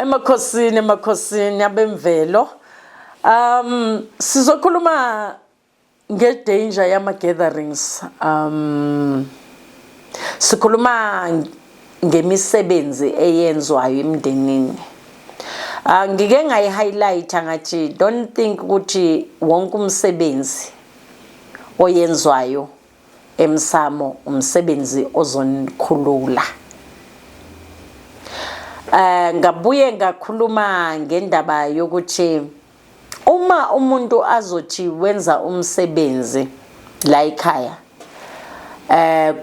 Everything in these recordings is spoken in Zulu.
emakhosini abemvelo. Sizokhuluma ngedanger yama gatherings. Sikhuluma ngemisebenzi eyenzwayo emndenini. Ngike ngayi-highlight ngathi don't think ukuthi wonke umsebenzi oyenzwayo emsamo umsebenzi ozonikhulula. Ngabuye ngakhuluma ngendaba yokuthi uma umuntu azothi wenza umsebenzi la ekhaya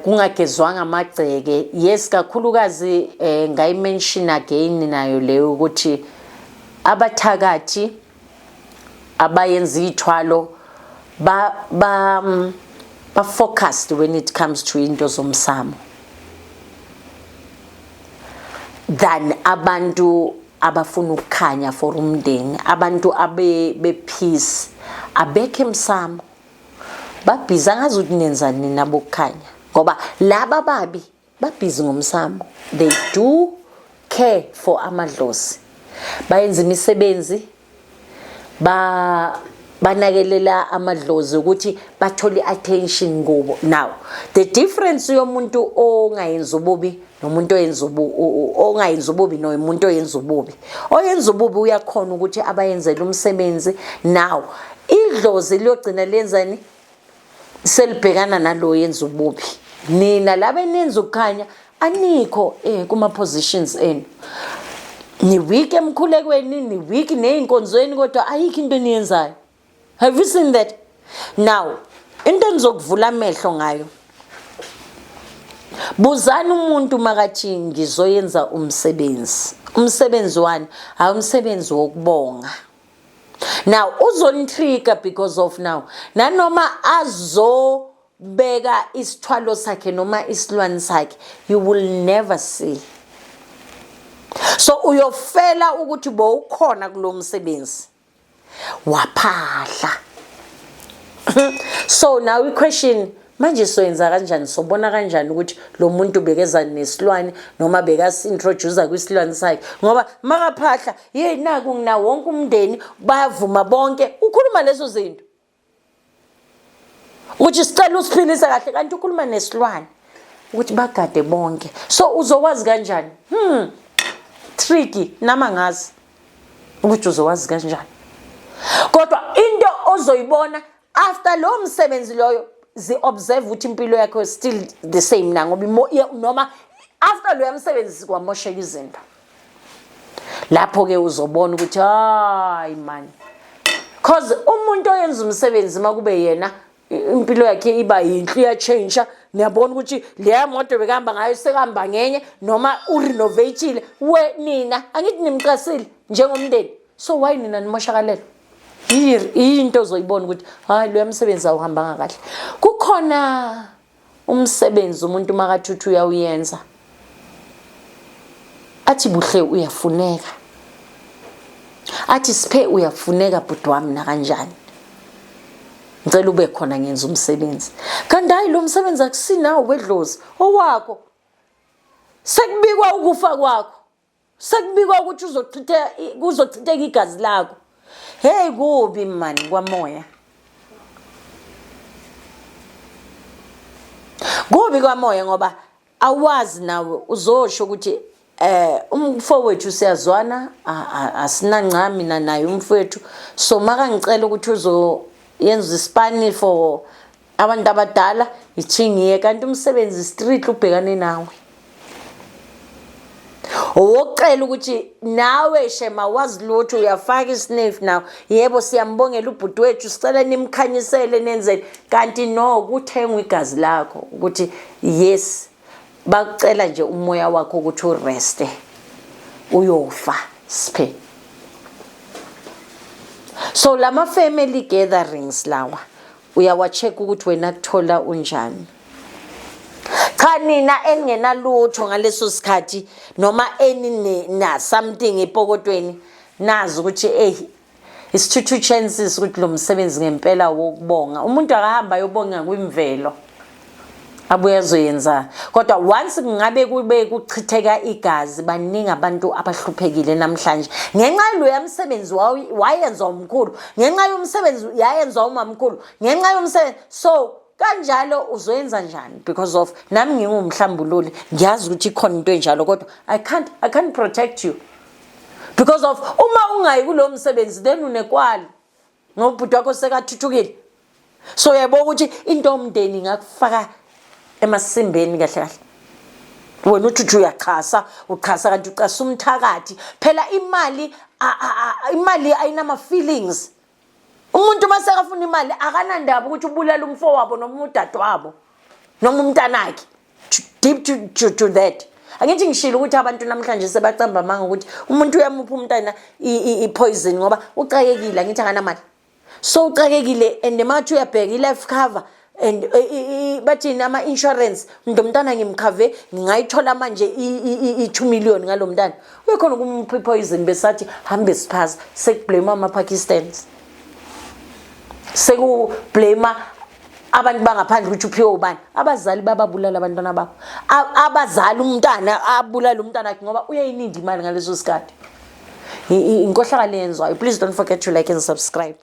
kungagezwanga amagceke, yes kakhulukazi ngayimention again nayo leyo ukuthi abathakathi abayenza ithwalo ba focused when it comes to into zomsamo than abantu abafuna ukukhanya for umndeni, abantu be peace abekhe emsamo babhiza ngazuthi nenzani nabo ukukhanya ngoba laba babi babhizi ngomsamo. They do care for amadlozi, bayenza imisebenzi, banakelela amadlozi ukuthi bathole attention kubo. Now the difference yomuntu ongayenza ububi nomuntu oyenza ongayenza ububi nomuntu oyenza ububi, oyenza ububi uyakhona ukuthi abayenzele umsebenzi. Now idlozi liyogcina lenzani selibhekana nalo yenza ububi, nina labe nenza ukukhanya anikho kuma positions enu, ni weak emkhulekweni, ni weak neinkonzweni, kodwa ayikho into eniyenzayo. Have you seen that? Now into engizokuvula amehlo ngayo, buzana umuntu makathi ngizoyenza umsebenzi wani, hayi umsebenzi wokubonga. Now uzontrigger because of now nanoma azobeka isithwalo sakhe noma isilwane sakhe, you will never see. So uyofela ukuthi bowukhona kulo msebenzi waphahla. So now we question manje soyenza kanjani, sobona kanjani ukuthi lo muntu bekeza nesilwane noma bekasintroduce kwisilwane sakhe, ngoba makaphahla naku ngina wonke umndeni bayavuma bonke, ukhuluma lezo zinto ukuthi sicela usiphilise kahle, kanti ukhuluma nesilwane ukuthi bagade bonke. So uzowazi kanjani? Tricky nama ngazi ukuthi uzowazi kanjani, kodwa into ozoyibona after lo msebenzi loyo, zi-observe ukuthi impilo yakho still the same na, ngoba noma after lo msebenzi kwamosheka izinto. Lapho ke uzobona ukuthi hayi man, cause umuntu oyenza umsebenzi makube yena impilo yakhe iba yinhle, iyachange, niyabona ukuthi leya moto bekahamba ngayo sekahamba ngenye, noma urenovateile nina angithi nimcasile njengomndeni, so why nina nimoshakalele? Into ozoyibona ukuthi hayi lo msebenzi awuhambanga kahle. Kukhona umsebenzi umuntu makathi uyawuyenza athi buhle uyafuneka, athi siphe uyafuneka bhuti wami na kanjani, ngicela ube khona ngenza umsebenzi. Kanti hayi lo msebenzi akusinawo wedlozi owakho, sekubikwa ukufa kwakho, sekubikwa ukuthi uzochitheka igazi lakho. Hey kubi mani kwamoya, kubi kwamoya, ngoba awazi nawe uzosho ukuthi umfowethu siyazwana, asinancami mina naye umfowethu, so maka ngicela ukuthi uzoyenza isipani for abantu abadala ithingiye, kanti umsebenzi street ubhekane nawe. Owokucela ukuthi nawe shema wazi lutho uyafaka isniff now, yebo siyambongela ubhuti wethu sicela nimkhanyisele nenzeni, kanti no kuthengwa igazi lakho ukuthi yes bakucela nje umoya wakho ukuthi ureste uyofa siphe. So lama family gatherings lawa uyawacheck ukuthi wena kuthola unjani. Cha nina engenalutho ngaleso sikhathi noma na something epokotweni, nazi ukuthi it's two chances ukuthi lo msebenzi ngempela wokubonga. Umuntu akahamba yobonga kwimvelo, abuye azoyenza. Kodwa once kungabe kube kuchitheka igazi, baningi abantu abahluphekile namhlanje ngenxa yalo yamsebenzi wayenza umkhulu, ngenxa yomsebenzi yayenza umamkhulu, ngenxa yomsebenzi. So kanjalo uzoyenza njani? Because of nami ngingumhlambululi, ngiyazi ukuthi ikhona into enjalo, kodwa I can't protect you because of uma ungayi kulo msebenzi then unekwali ngobhuti wakho sekathuthukile. So uyabona ukuthi into yomndeni ngakufaka emasimbeni kahle kahle. Wena uthi uyachasa, uchasa kanti ucasa umthakathi. Phela imali ayinama feelings. Umuntu mase afuna imali akanandaba ukuthi ubulala umfowabo noma udadewabo noma umntanakhe. Deep to that. Angithi ngishilo ukuthi abantu namhlanje sebacamba manga ukuthi umuntu uyamupha umntana ipoison ngoba ucakekile, angithi akanamali. So ucakekile and mathi uyabheka life cover and bathi nama insurance ndomntana ngimkhave ngingayithola manje i2 million ngalomntana. Uyekhona ukumupha ipoison besathi hambe siphaza, sekublame ama Pakistans. Seku blame abantu bangaphandle ukuthi uphiwe ubani. Abazali bababulala abantwana babo. Abazali umntana abulala umntana wakhe ngoba uyayininda imali ngaleso sikhathi. Inkohlakalo yenziwayo. Please don't forget to like and subscribe.